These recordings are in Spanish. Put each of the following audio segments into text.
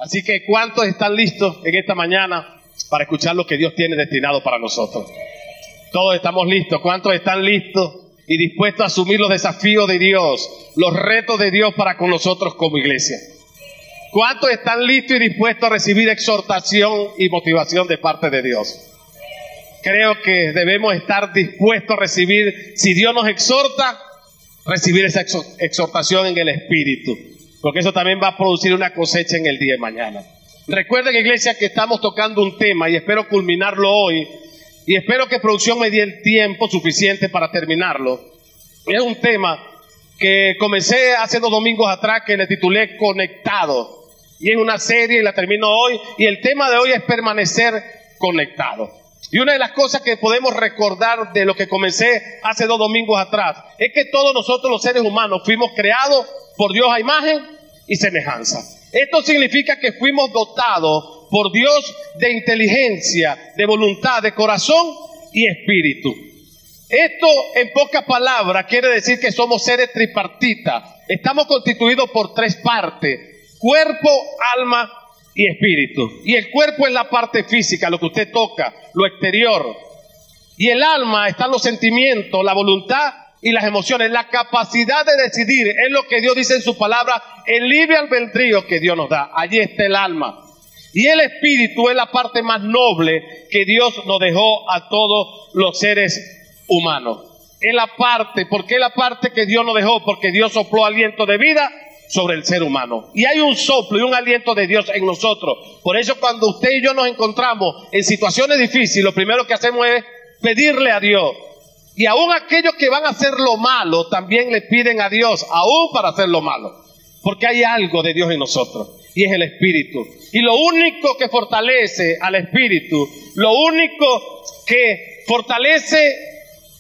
Así que ¿cuántos están listos en esta mañana para escuchar lo que Dios tiene destinado para nosotros? Todos estamos listos. ¿Cuántos están listos y dispuestos a asumir los desafíos de Dios, los retos de Dios para con nosotros como iglesia? ¿Cuántos están listos y dispuestos a recibir exhortación y motivación de parte de Dios? Creo que debemos estar dispuestos a recibir, si Dios nos exhorta, recibir esa exhortación en el Espíritu, porque eso también va a producir una cosecha en el día de mañana. Recuerden, iglesia, que estamos tocando un tema y espero culminarlo hoy, y espero que producción me dé el tiempo suficiente para terminarlo. Es un tema que comencé hace 2 domingos atrás, que le titulé Conectado, y es una serie y la termino hoy, y el tema de hoy es permanecer conectado. Y una de las cosas que podemos recordar de lo que comencé hace 2 domingos atrás es que todos nosotros los seres humanos fuimos creados por Dios a imagen y semejanza. Esto significa que fuimos dotados por Dios de inteligencia, de voluntad, de corazón y espíritu. Esto, en pocas palabras, quiere decir que somos seres tripartitas. Estamos constituidos por 3 partes: cuerpo, alma y espíritu. Y el cuerpo es la parte física, lo que usted toca, lo exterior. Y el alma están los sentimientos, la voluntad y las emociones. La capacidad de decidir es lo que Dios dice en su palabra, el libre albedrío que Dios nos da. Allí está el alma. Y el espíritu es la parte más noble que Dios nos dejó a todos los seres humanos. Es la parte, ¿por qué la parte que Dios nos dejó? Porque Dios sopló aliento de vida sobre el ser humano. Y hay un soplo y un aliento de Dios en nosotros. Por eso cuando usted y yo nos encontramos en situaciones difíciles, lo primero que hacemos es pedirle a Dios. Y aún aquellos que van a hacer lo malo, también le piden a Dios, aún para hacer lo malo. Porque hay algo de Dios en nosotros, y es el Espíritu. Y lo único que fortalece al Espíritu, lo único que fortalece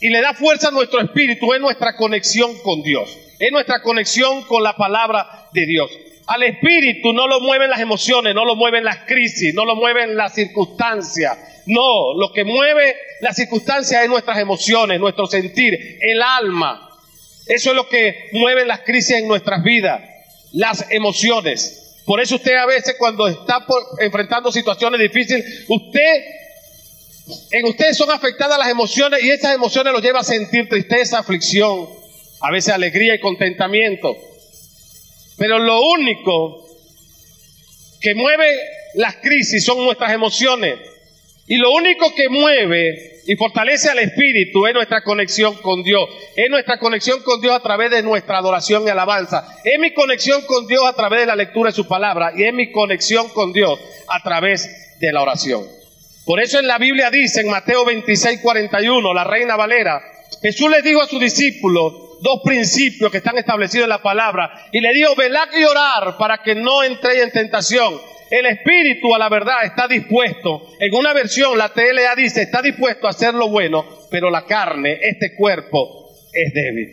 y le da fuerza a nuestro espíritu es nuestra conexión con Dios. Es nuestra conexión con la palabra de Dios. Al espíritu no lo mueven las emociones, no lo mueven las crisis, no lo mueven las circunstancias. No, lo que mueve las circunstancias es nuestras emociones, nuestro sentir, el alma. Eso es lo que mueve las crisis en nuestras vidas, las emociones. Por eso usted a veces cuando está enfrentando situaciones difíciles, en usted son afectadas las emociones y esas emociones lo llevan a sentir tristeza, aflicción, a veces alegría y contentamiento. Pero lo único que mueve las crisis son nuestras emociones. Y lo único que mueve y fortalece al espíritu es nuestra conexión con Dios. Es nuestra conexión con Dios a través de nuestra adoración y alabanza. Es mi conexión con Dios a través de la lectura de su palabra. Y es mi conexión con Dios a través de la oración. Por eso en la Biblia dice, en Mateo 26:41, la Reina Valera, Jesús les dijo a sus discípulos 2 principios que están establecidos en la palabra. Y le dijo, velad y orar para que no entréis en tentación. El espíritu a la verdad está dispuesto. En una versión la TLA dice, está dispuesto a hacer lo bueno, pero la carne, este cuerpo, es débil.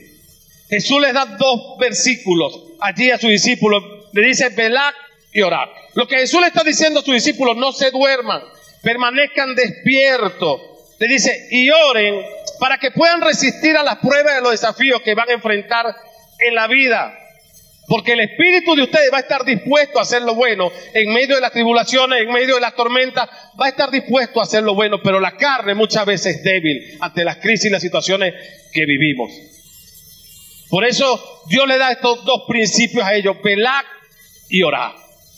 Jesús les da 2 versículos allí a sus discípulos. Le dice, velad y orad. Lo que Jesús le está diciendo a sus discípulos, no se duerman, permanezcan despiertos. Le dice, y oren para que puedan resistir a las pruebas y los desafíos que van a enfrentar en la vida. Porque el espíritu de ustedes va a estar dispuesto a hacer lo bueno en medio de las tribulaciones, en medio de las tormentas, va a estar dispuesto a hacer lo bueno, pero la carne muchas veces es débil ante las crisis y las situaciones que vivimos. Por eso Dios le da estos 2 principios a ellos, velad y orad.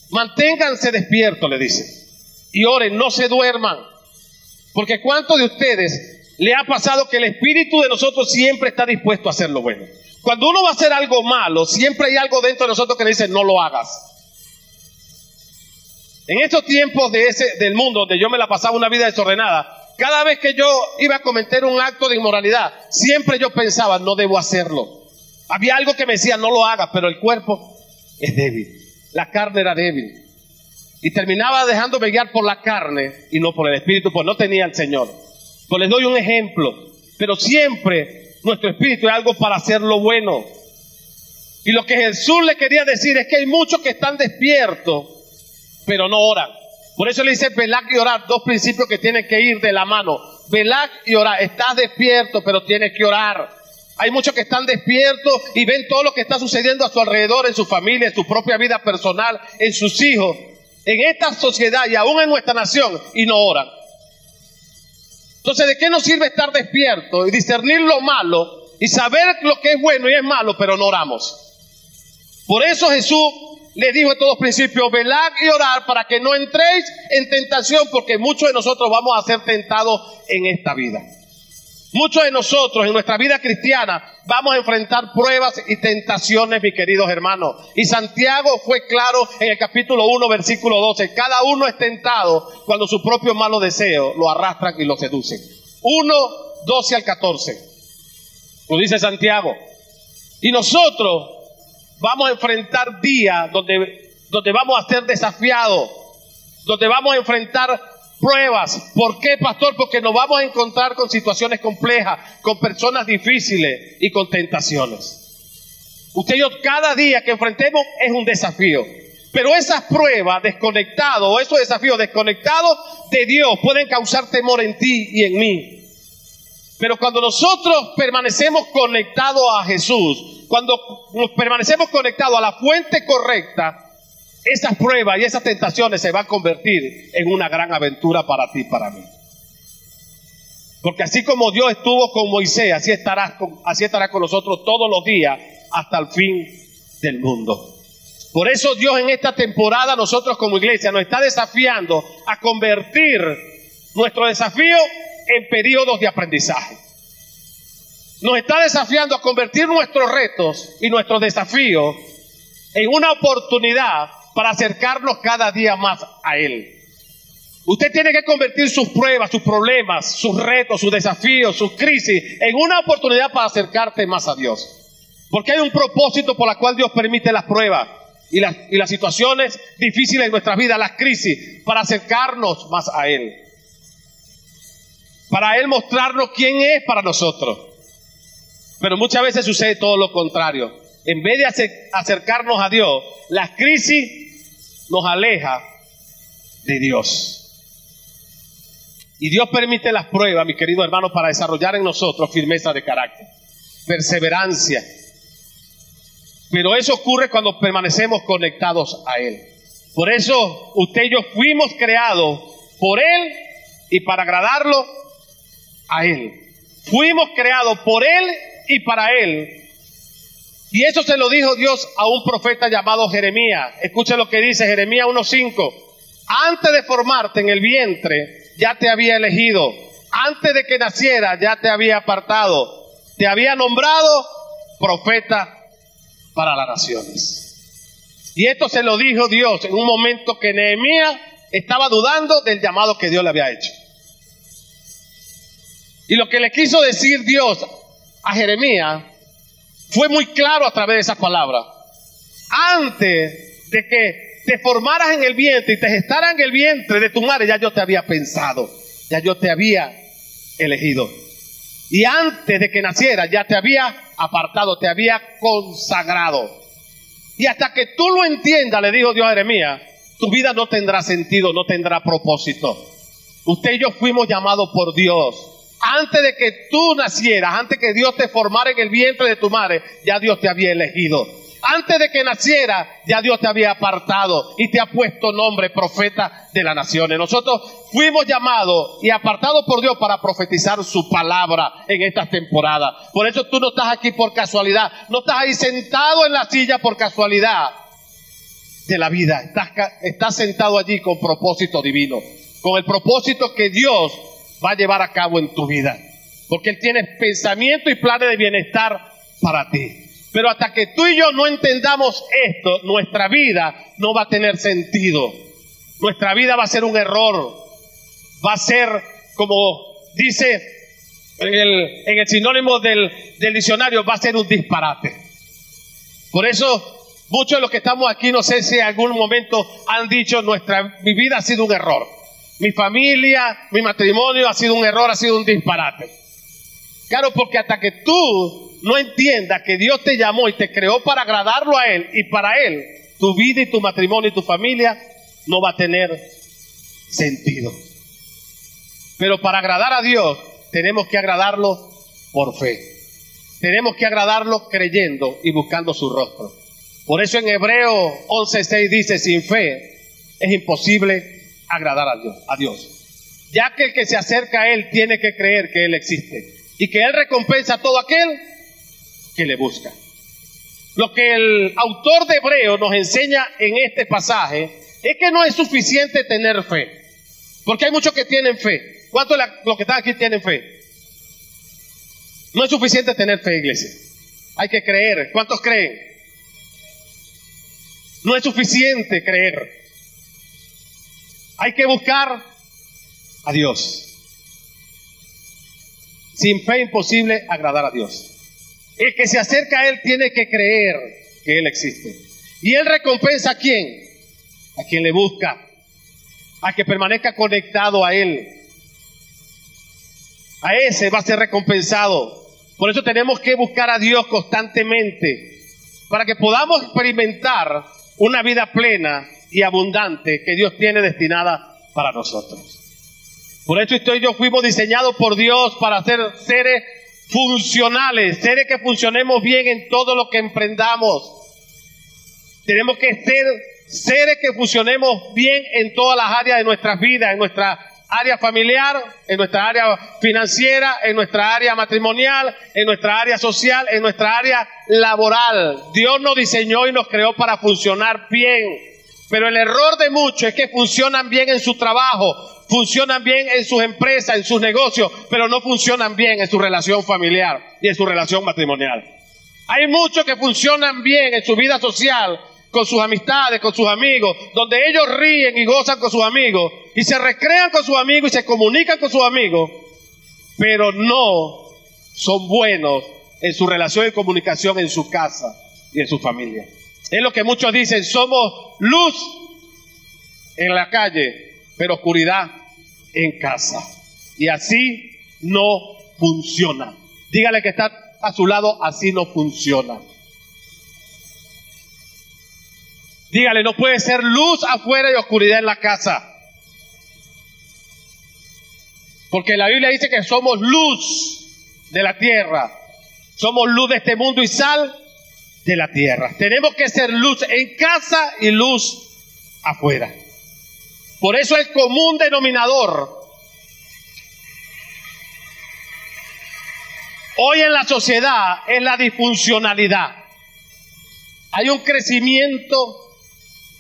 Manténganse despiertos, le dice, y oren, no se duerman. Porque ¿cuántos de ustedes le ha pasado que el espíritu de nosotros siempre está dispuesto a hacer lo bueno? Cuando uno va a hacer algo malo, siempre hay algo dentro de nosotros que le dice, no lo hagas. En estos tiempos del mundo donde yo me la pasaba una vida desordenada, cada vez que yo iba a cometer un acto de inmoralidad, siempre yo pensaba, no debo hacerlo. Había algo que me decía, no lo hagas, pero el cuerpo es débil. La carne era débil. Y terminaba dejándome guiar por la carne y no por el espíritu, pues no tenía al Señor. Pues les doy un ejemplo. Pero siempre nuestro espíritu es algo para hacer lo bueno. Y lo que Jesús le quería decir es que hay muchos que están despiertos, pero no oran. Por eso le dice velad y orar, 2 principios que tienen que ir de la mano. Velad y orar, estás despierto, pero tienes que orar. Hay muchos que están despiertos y ven todo lo que está sucediendo a su alrededor, en su familia, en su propia vida personal, en sus hijos. en esta sociedad y aún en nuestra nación y no oran. Entonces, ¿de qué nos sirve estar despierto y discernir lo malo y saber lo que es bueno y es malo, pero no oramos? Por eso Jesús le dijo en todos principios: velad y orad para que no entréis en tentación, porque muchos de nosotros vamos a ser tentados en esta vida. Muchos de nosotros en nuestra vida cristiana vamos a enfrentar pruebas y tentaciones, mis queridos hermanos. Y Santiago fue claro en el capítulo 1, versículo 12. Cada uno es tentado cuando su propio malo deseo lo arrastran y lo seducen. 1, 12 al 14. Lo dice Santiago. Y nosotros vamos a enfrentar días donde vamos a ser desafiados, donde vamos a enfrentar pruebas. ¿Por qué, pastor? Porque nos vamos a encontrar con situaciones complejas, con personas difíciles y con tentaciones. Usted y yo, cada día que enfrentemos es un desafío. Pero esas pruebas desconectados, o esos desafíos desconectados de Dios, pueden causar temor en ti y en mí. Pero cuando nosotros permanecemos conectados a Jesús, cuando nos permanecemos conectados a la fuente correcta, esas pruebas y esas tentaciones se van a convertir en una gran aventura para ti y para mí. Porque así como Dios estuvo con Moisés, así estará con nosotros todos los días hasta el fin del mundo. Por eso Dios en esta temporada, nosotros como iglesia, nos está desafiando a convertir nuestro desafío en periodos de aprendizaje. Nos está desafiando a convertir nuestros retos y nuestros desafíos en una oportunidad para acercarnos cada día más a Él. Usted tiene que convertir sus pruebas, sus problemas, sus retos, sus desafíos, sus crisis en una oportunidad para acercarte más a Dios. Porque hay un propósito por el cual Dios permite las pruebas y las situaciones difíciles en nuestras vidas, las crisis, para acercarnos más a Él. Para Él mostrarnos quién es para nosotros. Pero muchas veces sucede todo lo contrario. En vez de acercarnos a Dios, las crisis nos aleja de Dios. Y Dios permite las pruebas, mis queridos hermanos, para desarrollar en nosotros firmeza de carácter, perseverancia. Pero eso ocurre cuando permanecemos conectados a Él. Por eso usted y yo fuimos creados por Él y para agradarlo a Él. Fuimos creados por Él y para Él. Y eso se lo dijo Dios a un profeta llamado Jeremías. Escucha lo que dice Jeremías 1:5. Antes de formarte en el vientre, ya te había elegido. Antes de que naciera, ya te había apartado. Te había nombrado profeta para las naciones. Y esto se lo dijo Dios en un momento que Nehemías estaba dudando del llamado que Dios le había hecho. Y lo que le quiso decir Dios a Jeremías fue muy claro a través de esas palabras. Antes de que te formaras en el vientre y te gestaras en el vientre de tu madre, ya yo te había pensado, ya yo te había elegido. Y antes de que naciera, ya te había apartado, te había consagrado. Y hasta que tú lo entiendas, le dijo Dios a Jeremías, tu vida no tendrá sentido, no tendrá propósito. Usted y yo fuimos llamados por Dios. Antes de que tú nacieras, antes que Dios te formara en el vientre de tu madre, ya Dios te había elegido. Antes de que naciera, ya Dios te había apartado y te ha puesto nombre profeta de las naciones. Nosotros fuimos llamados y apartados por Dios para profetizar su palabra en estas temporadas. Por eso tú no estás aquí por casualidad, no estás ahí sentado en la silla por casualidad de la vida. Estás sentado allí con propósito divino, con el propósito que Dios va a llevar a cabo en tu vida, porque Él tiene pensamiento y planes de bienestar para ti. Pero hasta que tú y yo no entendamos esto, nuestra vida no va a tener sentido. Nuestra vida va a ser un error. Va a ser, como dice en el sinónimo del diccionario, va a ser un disparate. Por eso, muchos de los que estamos aquí, no sé si en algún momento han dicho, mi vida ha sido un error. Mi familia, mi matrimonio ha sido un error, ha sido un disparate. Claro, porque hasta que tú no entiendas que Dios te llamó y te creó para agradarlo a Él y para Él, tu vida y tu matrimonio y tu familia no va a tener sentido. Pero para agradar a Dios tenemos que agradarlo por fe. Tenemos que agradarlo creyendo y buscando su rostro. Por eso en Hebreos 11:6 dice, sin fe es imposible agradar a Dios. Ya que el que se acerca a Él tiene que creer que Él existe y que Él recompensa a todo aquel que le busca. Lo que el autor de Hebreos nos enseña en este pasaje es que no es suficiente tener fe, porque hay muchos que tienen fe. ¿Cuántos de los que están aquí tienen fe? No es suficiente tener fe, iglesia. Hay que creer. ¿Cuántos creen? No es suficiente creer. Hay que buscar a Dios. Sin fe imposible agradar a Dios. El que se acerca a Él tiene que creer que Él existe. ¿Y Él recompensa a quién? A quien le busca, a que permanezca conectado a Él. A ese va a ser recompensado. Por eso tenemos que buscar a Dios constantemente, para que podamos experimentar una vida plena y abundante que Dios tiene destinada para nosotros. Por eso usted y yo fuimos diseñados por Dios para ser seres funcionales, seres que funcionemos bien en todo lo que emprendamos. Tenemos que ser seres que funcionemos bien en todas las áreas de nuestras vidas, en nuestra área familiar, en nuestra área financiera, en nuestra área matrimonial, en nuestra área social, en nuestra área laboral. Dios nos diseñó y nos creó para funcionar bien. Pero el error de muchos es que funcionan bien en su trabajo, funcionan bien en sus empresas, en sus negocios, pero no funcionan bien en su relación familiar y en su relación matrimonial. Hay muchos que funcionan bien en su vida social, con sus amistades, con sus amigos, donde ellos ríen y gozan con sus amigos, y se recrean con sus amigos y se comunican con sus amigos, pero no son buenos en su relación y comunicación en su casa y en su familia. Es lo que muchos dicen: somos luz en la calle, pero oscuridad en casa. Y así no funciona. Dígale que está a su lado: así no funciona. Dígale: no puede ser luz afuera y oscuridad en la casa. Porque la Biblia dice que somos luz de la tierra. Somos luz de este mundo y sal de la tierra. Tenemos que ser luz en casa y luz afuera. Por eso el común denominador hoy en la sociedad es la disfuncionalidad. Hay un crecimiento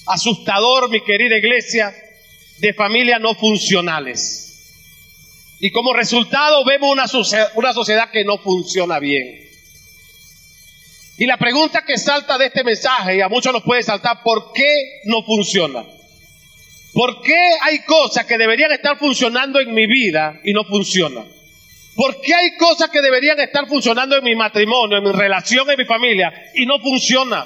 asustador, mi querida iglesia, de familias no funcionales. Y como resultado vemos una sociedad que no funciona bien. Y la pregunta que salta de este mensaje, y a muchos nos puede saltar: ¿por qué no funciona? ¿Por qué hay cosas que deberían estar funcionando en mi vida y no funcionan? ¿Por qué hay cosas que deberían estar funcionando en mi matrimonio, en mi relación, en mi familia y no funcionan?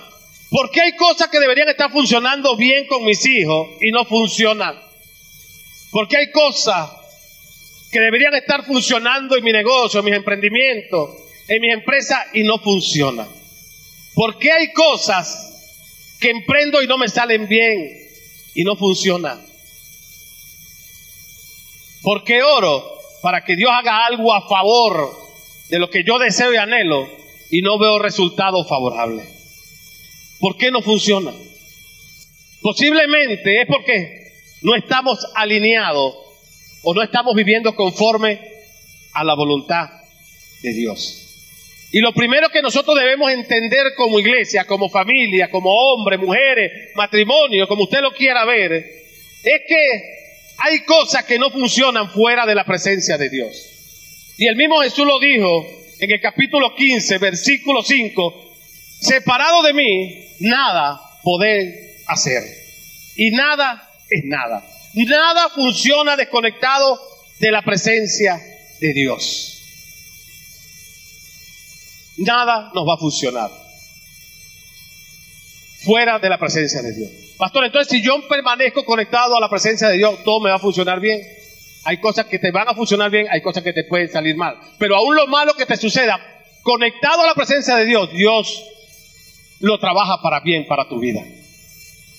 ¿Por qué hay cosas que deberían estar funcionando bien con mis hijos y no funcionan? ¿Por qué hay cosas que deberían estar funcionando en mi negocio, en mis emprendimientos, en mis empresas y no funcionan? ¿Por qué hay cosas que emprendo y no me salen bien y no funcionan? ¿Por qué oro para que Dios haga algo a favor de lo que yo deseo y anhelo y no veo resultados favorables? ¿Por qué no funciona? Posiblemente es porque no estamos alineados o no estamos viviendo conforme a la voluntad de Dios. Y lo primero que nosotros debemos entender como iglesia, como familia, como hombres, mujeres, matrimonio, como usted lo quiera ver, es que hay cosas que no funcionan fuera de la presencia de Dios. Y el mismo Jesús lo dijo en el capítulo 15, versículo 5: separado de mí, nada podéis hacer. Y nada es nada. Nada funciona desconectado de la presencia de Dios. Nada nos va a funcionar fuera de la presencia de Dios. Pastor, entonces si yo permanezco conectado a la presencia de Dios, todo me va a funcionar bien. Hay cosas que te van a funcionar bien, hay cosas que te pueden salir mal. Pero aún lo malo que te suceda, conectado a la presencia de Dios, Dios lo trabaja para bien, para tu vida.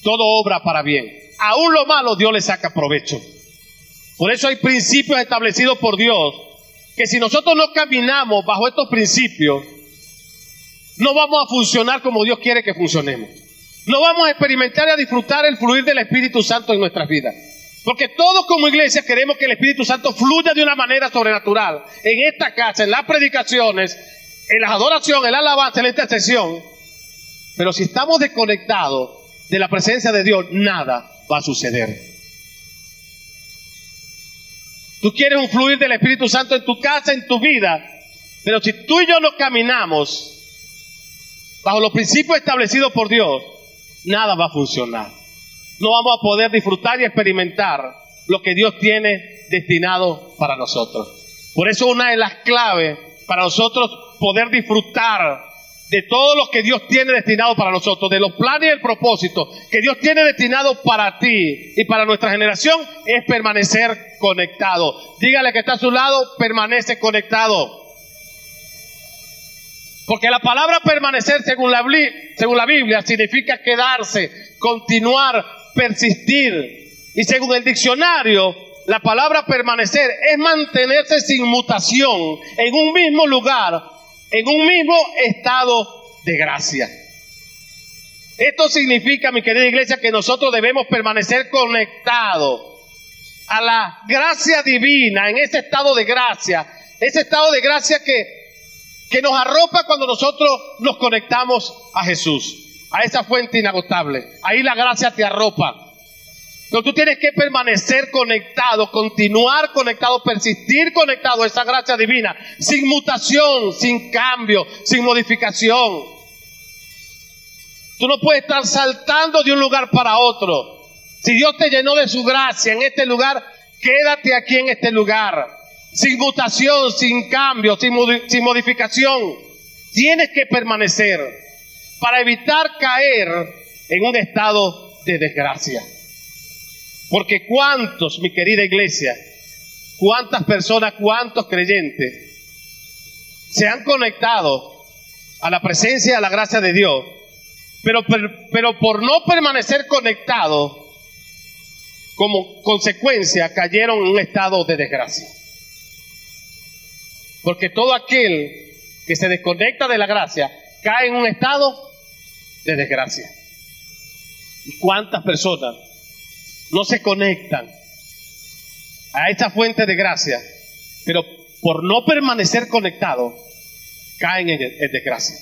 Todo obra para bien. Aún lo malo, Dios le saca provecho. Por eso hay principios establecidos por Dios, que si nosotros no caminamos bajo estos principios, no vamos a funcionar como Dios quiere que funcionemos. No vamos a experimentar y a disfrutar el fluir del Espíritu Santo en nuestras vidas. Porque todos como iglesia queremos que el Espíritu Santo fluya de una manera sobrenatural. En esta casa, en las predicaciones, en las adoraciones, en la alabanza, en la intercesión. Pero si estamos desconectados de la presencia de Dios, nada va a suceder. Tú quieres un fluir del Espíritu Santo en tu casa, en tu vida. Pero si tú y yo no caminamos bajo los principios establecidos por Dios, nada va a funcionar. No vamos a poder disfrutar y experimentar lo que Dios tiene destinado para nosotros. Por eso una de las claves para nosotros poder disfrutar de todo lo que Dios tiene destinado para nosotros, de los planes y el propósito que Dios tiene destinado para ti y para nuestra generación, es permanecer conectado. Dígale que está a su lado, permanece conectado. Porque la palabra permanecer según la Biblia significa quedarse, continuar, persistir. Y según el diccionario, la palabra permanecer es mantenerse sin mutación en un mismo lugar, en un mismo estado de gracia. Esto significa, mi querida iglesia, que nosotros debemos permanecer conectados a la gracia divina, en ese estado de gracia que nos arropa cuando nosotros nos conectamos a Jesús, a esa fuente inagotable. Ahí la gracia te arropa. Pero tú tienes que permanecer conectado, continuar conectado, persistir conectado a esa gracia divina, sin mutación, sin cambio, sin modificación. Tú no puedes estar saltando de un lugar para otro. Si Dios te llenó de su gracia en este lugar, quédate aquí en este lugar. Sin mutación, sin cambio, sin modificación. Tienes que permanecer para evitar caer en un estado de desgracia. Porque cuántos, mi querida iglesia, cuántas personas, cuántos creyentes se han conectado a la presencia y a la gracia de Dios, pero por no permanecer conectados, como consecuencia cayeron en un estado de desgracia. Porque todo aquel que se desconecta de la gracia cae en un estado de desgracia. ¿Y cuántas personas no se conectan a esta fuente de gracia, pero por no permanecer conectados caen en desgracia?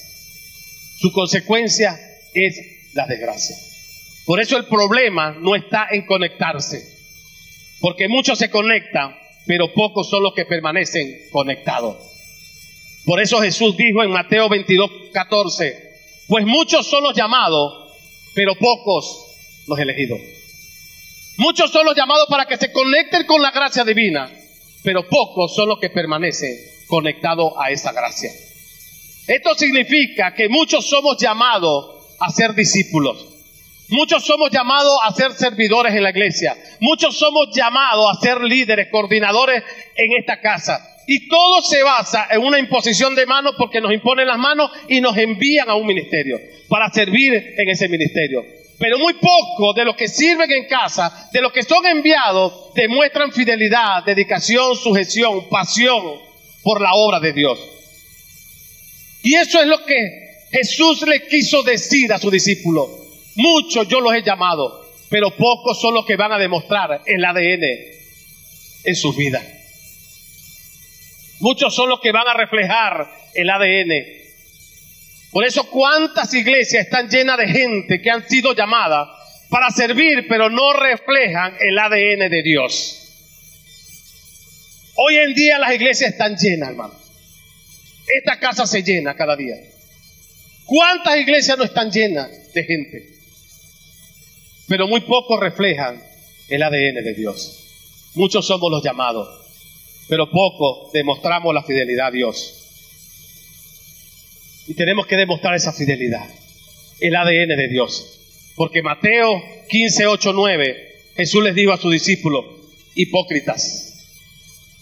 Su consecuencia es la desgracia. Por eso el problema no está en conectarse, porque muchos se conectan, pero pocos son los que permanecen conectados. Por eso Jesús dijo en Mateo 22:14, pues muchos son los llamados, pero pocos los elegidos. Muchos son los llamados para que se conecten con la gracia divina, pero pocos son los que permanecen conectados a esa gracia. Esto significa que muchos somos llamados a ser discípulos. Muchos somos llamados a ser servidores en la iglesia. Muchos somos llamados a ser líderes, coordinadores en esta casa. Y todo se basa en una imposición de manos, porque nos imponen las manos y nos envían a un ministerio para servir en ese ministerio. Pero muy pocos de los que sirven en casa, de los que son enviados, demuestran fidelidad, dedicación, sujeción, pasión por la obra de Dios. Y eso es lo que Jesús le quiso decir a sus discípulos. Muchos yo los he llamado, pero pocos son los que van a demostrar el ADN en sus vidas. Muchos son los que van a reflejar el ADN. Por eso cuántas iglesias están llenas de gente que han sido llamadas para servir, pero no reflejan el ADN de Dios. Hoy en día las iglesias están llenas, hermano. Esta casa se llena cada día. ¿Cuántas iglesias no están llenas de gente? Pero muy pocos reflejan el ADN de Dios. Muchos somos los llamados, pero pocos demostramos la fidelidad a Dios. Y tenemos que demostrar esa fidelidad, el ADN de Dios. Porque Mateo 15:8-9, Jesús les dijo a sus discípulos, hipócritas.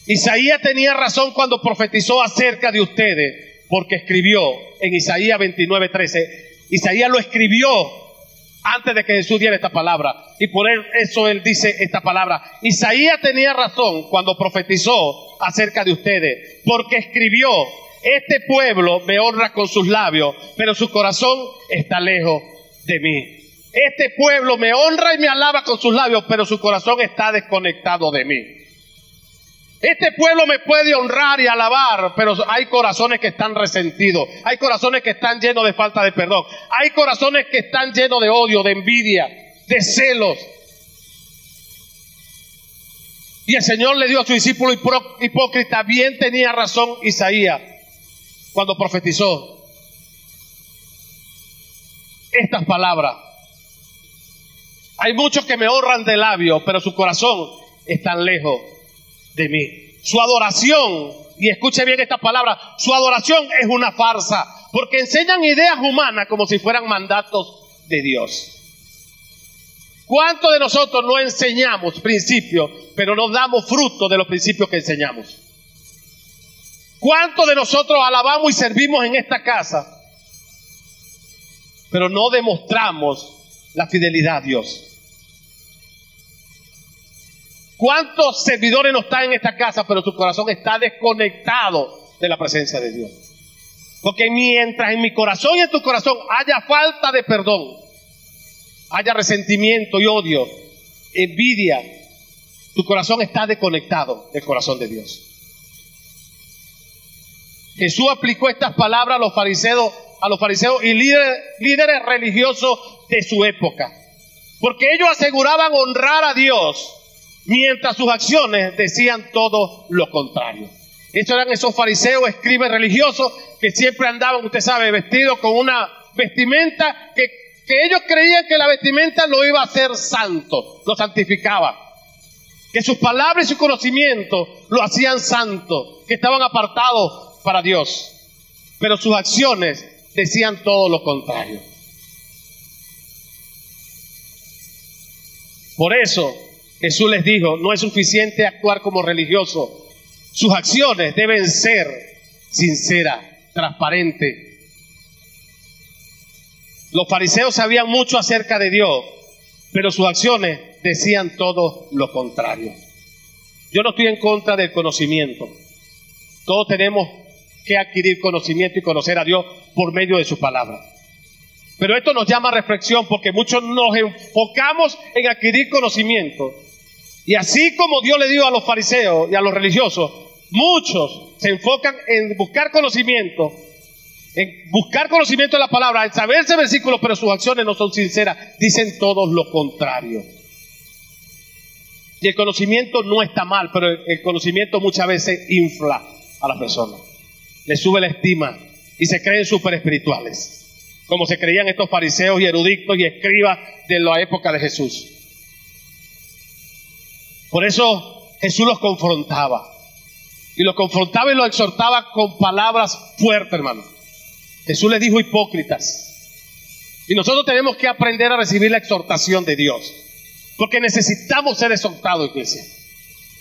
Isaías tenía razón cuando profetizó acerca de ustedes, porque escribió en Isaías 29:13. Isaías lo escribió antes de que Jesús diera esta palabra. Y por eso él dice esta palabra. Isaías tenía razón cuando profetizó acerca de ustedes, porque escribió, este pueblo me honra con sus labios, pero su corazón está lejos de mí. Este pueblo me honra y me alaba con sus labios, pero su corazón está desconectado de mí. Este pueblo me puede honrar y alabar, pero hay corazones que están resentidos. Hay corazones que están llenos de falta de perdón. Hay corazones que están llenos de odio, de envidia, de celos. Y el Señor le dio a su discípulo hipócrita. Bien tenía razón Isaías cuando profetizó estas palabras. Hay muchos que me honran de labios, pero su corazón está lejos de mí. Su adoración, y escuche bien esta palabra, su adoración es una farsa, porque enseñan ideas humanas como si fueran mandatos de Dios. ¿Cuántos de nosotros no enseñamos principios, pero no damos fruto de los principios que enseñamos? ¿Cuántos de nosotros alabamos y servimos en esta casa, pero no demostramos la fidelidad a Dios? ¿Cuántos servidores no están en esta casa, pero su corazón está desconectado de la presencia de Dios? Porque mientras en mi corazón y en tu corazón haya falta de perdón, haya resentimiento y odio, envidia, tu corazón está desconectado del corazón de Dios. Jesús aplicó estas palabras a los fariseos y líderes religiosos de su época, porque ellos aseguraban honrar a Dios, mientras sus acciones decían todo lo contrario. Estos eran esos fariseos, escribas religiosos, que siempre andaban, usted sabe, vestidos con una vestimenta que ellos creían que la vestimenta lo iba a hacer santo, lo santificaba. Que sus palabras y su conocimiento lo hacían santo, que estaban apartados para Dios. Pero sus acciones decían todo lo contrario. Por eso Jesús les dijo, no es suficiente actuar como religioso. Sus acciones deben ser sinceras, transparentes. Los fariseos sabían mucho acerca de Dios, pero sus acciones decían todo lo contrario. Yo no estoy en contra del conocimiento. Todos tenemos que adquirir conocimiento y conocer a Dios por medio de su palabra. Pero esto nos llama a reflexión, porque muchos nos enfocamos en adquirir conocimiento. Y así como Dios le dio a los fariseos y a los religiosos, muchos se enfocan en buscar conocimiento de la palabra, en saber ese versículo, pero sus acciones no son sinceras, dicen todos lo contrario. Y el conocimiento no está mal, pero el conocimiento muchas veces infla a las personas, le sube la estima y se creen súper espirituales, como se creían estos fariseos y eruditos y escribas de la época de Jesús. Por eso Jesús los confrontaba, y los exhortaba con palabras fuertes, hermano. Jesús les dijo hipócritas. Y nosotros tenemos que aprender a recibir la exhortación de Dios, porque necesitamos ser exhortados, iglesia.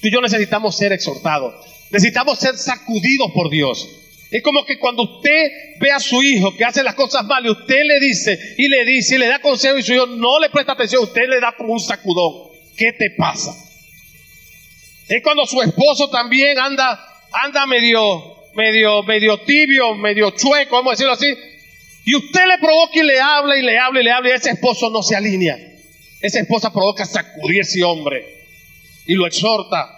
Tú y yo necesitamos ser exhortados. Necesitamos ser sacudidos por Dios. Es como que cuando usted ve a su hijo que hace las cosas mal y usted le dice y le da consejo, y su hijo no le presta atención, usted le da como un sacudón. ¿Qué te pasa? Es cuando su esposo también anda medio tibio, medio chueco, vamos a decirlo así, y usted le provoca y le habla y ese esposo no se alinea. Esa esposa provoca sacudir a ese hombre y lo exhorta,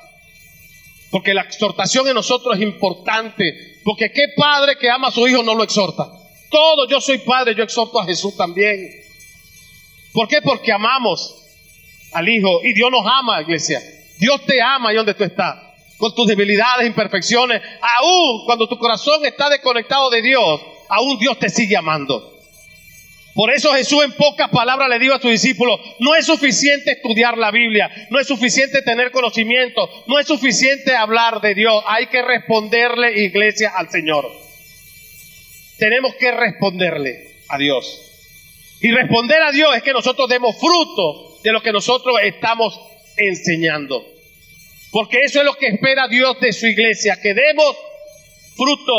porque la exhortación en nosotros es importante, porque qué padre que ama a su hijo no lo exhorta. Yo soy padre, yo exhorto a Jesús también. ¿Por qué? Porque amamos al hijo, y Dios nos ama, iglesia. Dios te ama ahí donde tú estás, con tus debilidades, imperfecciones. Aún cuando tu corazón está desconectado de Dios, aún Dios te sigue amando. Por eso Jesús en pocas palabras le dijo a sus discípulos, no es suficiente estudiar la Biblia, no es suficiente tener conocimiento, no es suficiente hablar de Dios, hay que responderle, iglesia, al Señor. Tenemos que responderle a Dios. Y responder a Dios es que nosotros demos fruto de lo que nosotros estamos enseñando, porque eso es lo que espera Dios de su iglesia, que demos fruto.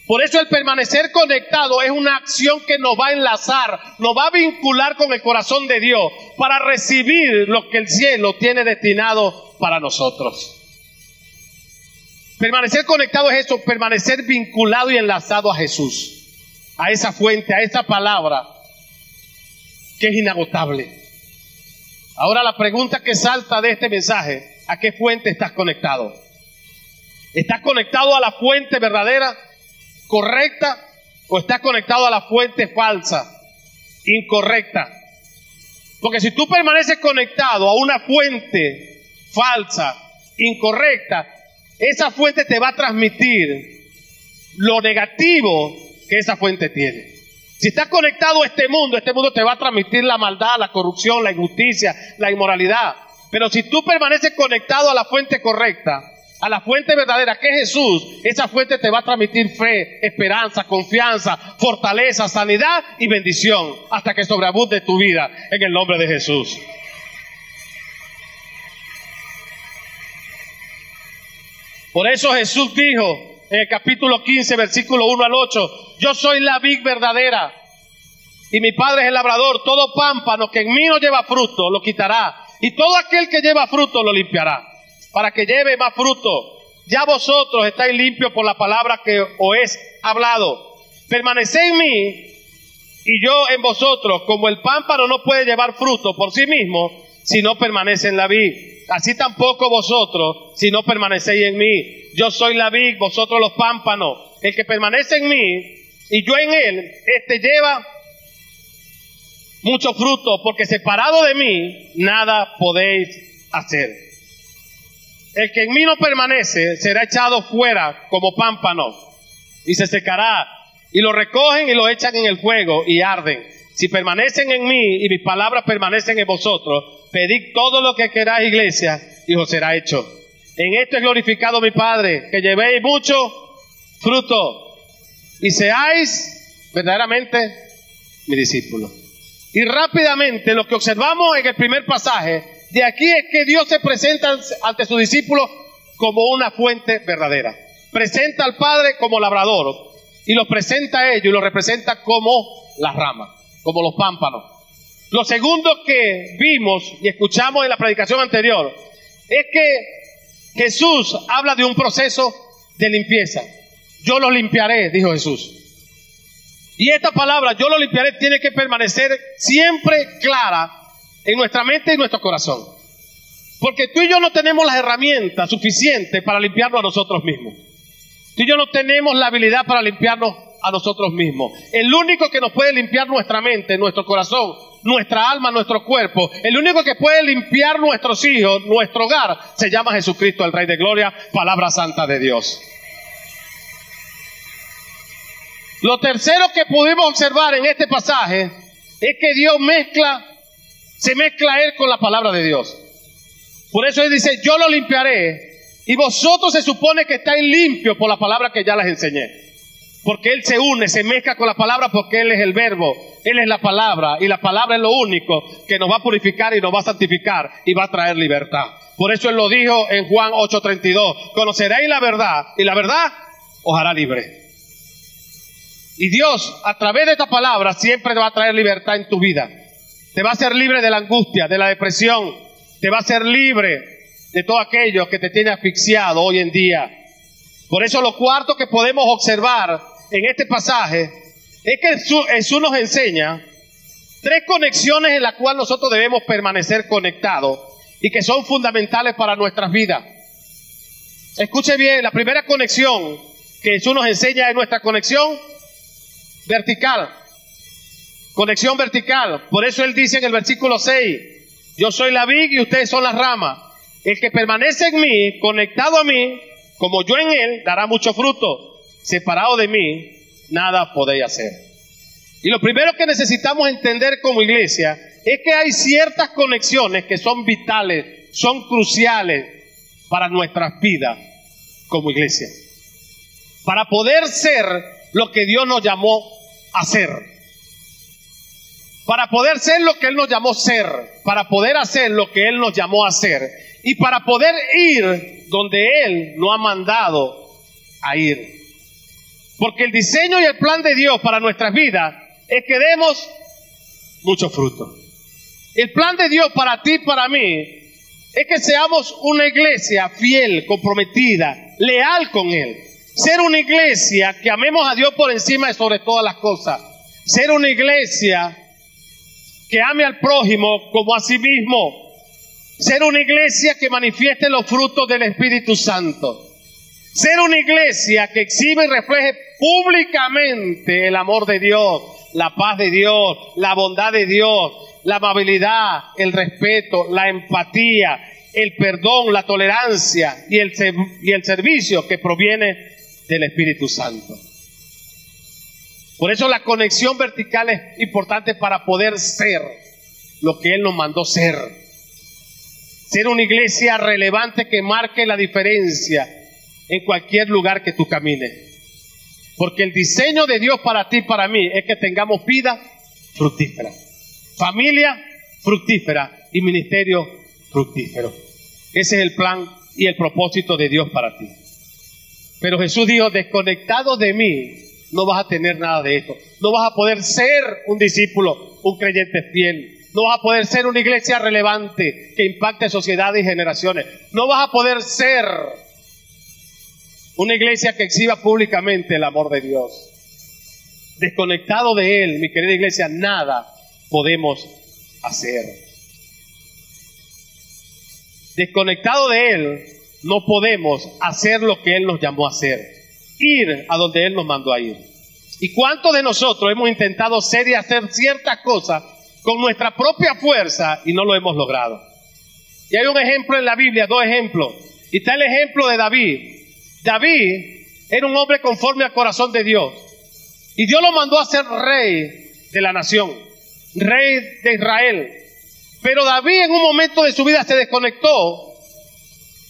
Por eso el permanecer conectado es una acción que nos va a enlazar, nos va a vincular con el corazón de Dios para recibir lo que el cielo tiene destinado para nosotros. Permanecer conectado es eso, permanecer vinculado y enlazado a Jesús, a esa fuente, a esa palabra. que es inagotable. Ahora la pregunta que salta de este mensaje: ¿a qué fuente estás conectado? ¿Estás conectado a la fuente verdadera, correcta, o estás conectado a la fuente falsa, incorrecta? Porque si tú permaneces conectado a una fuente falsa, incorrecta, esa fuente te va a transmitir lo negativo que esa fuente tiene. Si estás conectado a este mundo te va a transmitir la maldad, la corrupción, la injusticia, la inmoralidad. Pero si tú permaneces conectado a la fuente correcta, a la fuente verdadera que es Jesús, esa fuente te va a transmitir fe, esperanza, confianza, fortaleza, sanidad y bendición, hasta que sobreabunde tu vida en el nombre de Jesús. Por eso Jesús dijo en el capítulo 15, versículo 1 al 8, yo soy la vid verdadera y mi Padre es el labrador. Todo pámpano que en mí no lleva fruto lo quitará, y todo aquel que lleva fruto lo limpiará, para que lleve más fruto. Ya vosotros estáis limpios por la palabra que os he hablado. Permaneced en mí y yo en vosotros. Como el pámpano no puede llevar fruto por sí mismo si no permanece en la vid, así tampoco vosotros si no permanecéis en mí. Yo soy la vid, vosotros los pámpanos. El que permanece en mí y yo en él, este lleva mucho fruto, porque separado de mí nada podéis hacer. El que en mí no permanece será echado fuera como pámpano y se secará, y lo recogen y lo echan en el fuego y arden. Si permanecen en mí y mis palabras permanecen en vosotros, pedid todo lo que queráis, iglesia, y os será hecho. En esto es glorificado mi Padre, que llevéis mucho fruto y seáis verdaderamente mi discípulo. Y rápidamente lo que observamos en el primer pasaje de aquí es que Dios se presenta ante sus discípulos como una fuente verdadera. Presenta al Padre como labrador y los presenta a ellos y los representa como las ramas, como los pámpanos. Lo segundo que vimos y escuchamos en la predicación anterior es que Jesús habla de un proceso de limpieza. Yo los limpiaré, dijo Jesús. Y esta palabra, yo lo limpiaré, tiene que permanecer siempre clara en nuestra mente y nuestro corazón. Porque tú y yo no tenemos las herramientas suficientes para limpiarnos a nosotros mismos. Tú y yo no tenemos la habilidad para limpiarnos a nosotros mismos. El único que nos puede limpiar nuestra mente, nuestro corazón, nuestra alma, nuestro cuerpo, el único que puede limpiar nuestros hijos, nuestro hogar, se llama Jesucristo, el Rey de Gloria, palabra santa de Dios. Lo tercero que pudimos observar en este pasaje es que Dios se mezcla Él con la palabra de Dios. Por eso Él dice, yo lo limpiaré, y vosotros se supone que estáis limpios por la palabra que ya les enseñé. Porque Él se une, se mezcla con la palabra, porque Él es el verbo, Él es la palabra, y la palabra es lo único que nos va a purificar y nos va a santificar y va a traer libertad. Por eso Él lo dijo en Juan 8:32, conoceréis la verdad y la verdad os hará libre. Y Dios, a través de esta palabra, siempre te va a traer libertad en tu vida. Te va a hacer libre de la angustia, de la depresión. Te va a hacer libre de todo aquello que te tiene asfixiado hoy en día. Por eso lo cuarto que podemos observar en este pasaje es que Jesús nos enseña 3 conexiones en las cuales nosotros debemos permanecer conectados y que son fundamentales para nuestras vidas. Escuche bien, la primera conexión que Jesús nos enseña es nuestra conexión vertical. Conexión vertical. Por eso Él dice en el versículo 6, yo soy la vid y ustedes son las ramas. El que permanece en mí, conectado a mí, como yo en Él, dará mucho fruto. Separado de mí, nada podéis hacer. Y lo primero que necesitamos entender como iglesia es que hay ciertas conexiones que son vitales, son cruciales para nuestras vidas como iglesia. Para poder ser lo que Dios nos llamó a ser. Para poder ser lo que Él nos llamó a ser. Para poder hacer lo que Él nos llamó a hacer. Y para poder ir donde Él nos ha mandado a ir. Porque el diseño y el plan de Dios para nuestras vidas es que demos mucho fruto. El plan de Dios para ti y para mí es que seamos una iglesia fiel, comprometida, leal con Él. Ser una iglesia que amemos a Dios por encima de sobre todas las cosas. Ser una iglesia que ame al prójimo como a sí mismo. Ser una iglesia que manifieste los frutos del Espíritu Santo. Ser una iglesia que exhibe y refleje públicamente el amor de Dios, la paz de Dios, la bondad de Dios, la amabilidad, el respeto, la empatía, el perdón, la tolerancia y el servicio que proviene del Espíritu Santo. Por eso la conexión vertical es importante para poder ser lo que Él nos mandó ser. Ser una iglesia relevante que marque la diferencia en cualquier lugar que tú camines. Porque el diseño de Dios para ti y para mí es que tengamos vida fructífera, familia fructífera y ministerio fructífero. Ese es el plan y el propósito de Dios para ti. Pero Jesús dijo, desconectado de mí, no vas a tener nada de esto. No vas a poder ser un discípulo, un creyente fiel. No vas a poder ser una iglesia relevante que impacte sociedades y generaciones. No vas a poder ser una iglesia que exhiba públicamente el amor de Dios. Desconectado de Él, mi querida iglesia, nada podemos hacer. Desconectado de Él, no podemos hacer lo que Él nos llamó a hacer. Ir a donde Él nos mandó a ir. ¿Y cuántos de nosotros hemos intentado ser y hacer ciertas cosas con nuestra propia fuerza y no lo hemos logrado? Y hay un ejemplo en la Biblia, dos ejemplos. Y está el ejemplo de David. David era un hombre conforme al corazón de Dios. Y Dios lo mandó a ser rey de la nación, rey de Israel. Pero David en un momento de su vida se desconectó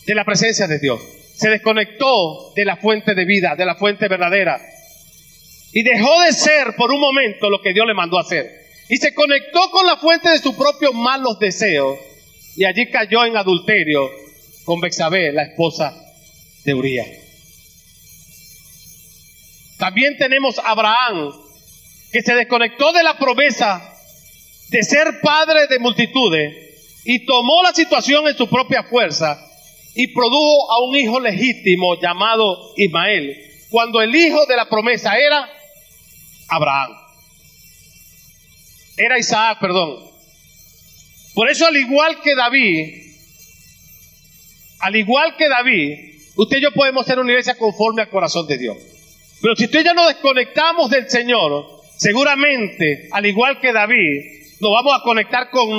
de la presencia de Dios. Se desconectó de la fuente de vida, de la fuente verdadera. Y dejó de ser por un momento lo que Dios le mandó a hacer. Y se conectó con la fuente de sus propios malos deseos. Y allí cayó en adulterio con Betsabé, la esposa de Urías. También tenemos a Abraham, que se desconectó de la promesa de ser padre de multitudes y tomó la situación en su propia fuerza y produjo a un hijo legítimo llamado Ismael, cuando el hijo de la promesa era Abraham. Era Isaac, perdón. Por eso al igual que David, usted y yo podemos ser una iglesia conforme al corazón de Dios. Pero si usted ya nos desconectamos del Señor, seguramente, al igual que David, nos vamos a conectar con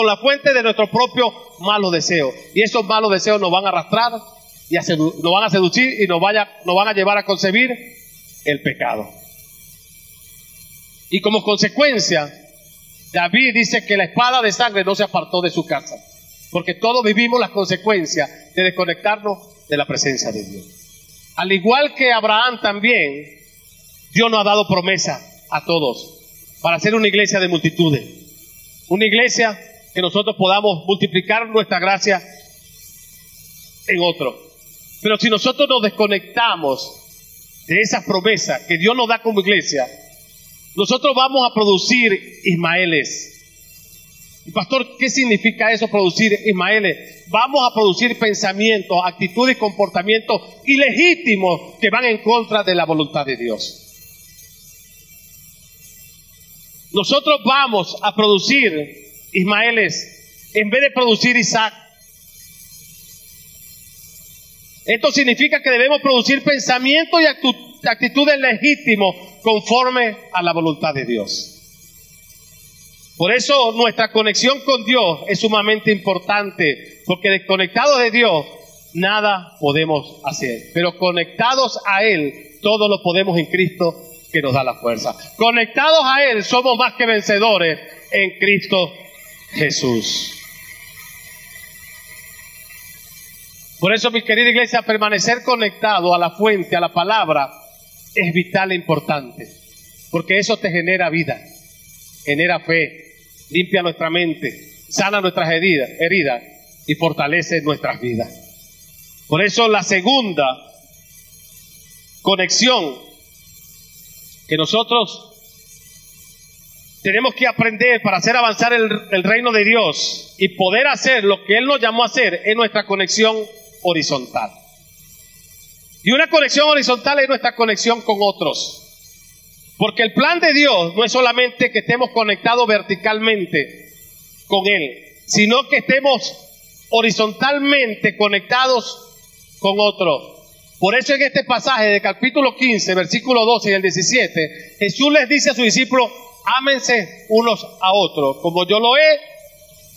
la fuente de nuestros propios malos deseos. Y esos malos deseos nos van a arrastrar, y nos van a seducir y nos van a llevar a concebir el pecado. Y como consecuencia, David dice que la espada de sangre no se apartó de su casa. Porque todos vivimos las consecuencias de desconectarnos de la presencia de Dios. Al igual que Abraham también, Dios nos ha dado promesa a todos para ser una iglesia de multitudes. Una iglesia que nosotros podamos multiplicar nuestra gracia en otro. Pero si nosotros nos desconectamos de esas promesas que Dios nos da como iglesia, nosotros vamos a producir Ismaeles. Y pastor, ¿qué significa eso, producir Ismaeles? Vamos a producir pensamientos, actitudes y comportamientos ilegítimos que van en contra de la voluntad de Dios. Nosotros vamos a producir Ismaeles en vez de producir Isaac. Esto significa que debemos producir pensamientos y actitudes legítimos conforme a la voluntad de Dios. Por eso nuestra conexión con Dios es sumamente importante, porque desconectados de Dios nada podemos hacer, pero conectados a Él todo lo podemos en Cristo que nos da la fuerza. Conectados a Él somos más que vencedores en Cristo Jesús. Por eso, mi querida iglesia, permanecer conectado a la fuente, a la palabra, es vital e importante, porque eso te genera vida, genera fe, limpia nuestra mente, sana nuestras heridas y fortalece nuestras vidas. Por eso la segunda conexión que nosotros tenemos que aprender para hacer avanzar el reino de Dios y poder hacer lo que Él nos llamó a hacer es nuestra conexión horizontal. Y una conexión horizontal es nuestra conexión con otros. Porque el plan de Dios no es solamente que estemos conectados verticalmente con Él, sino que estemos horizontalmente conectados con otro. Por eso en este pasaje de capítulo 15, versículo 12 y el 17, Jesús les dice a sus discípulos: ámense unos a otros, como yo lo he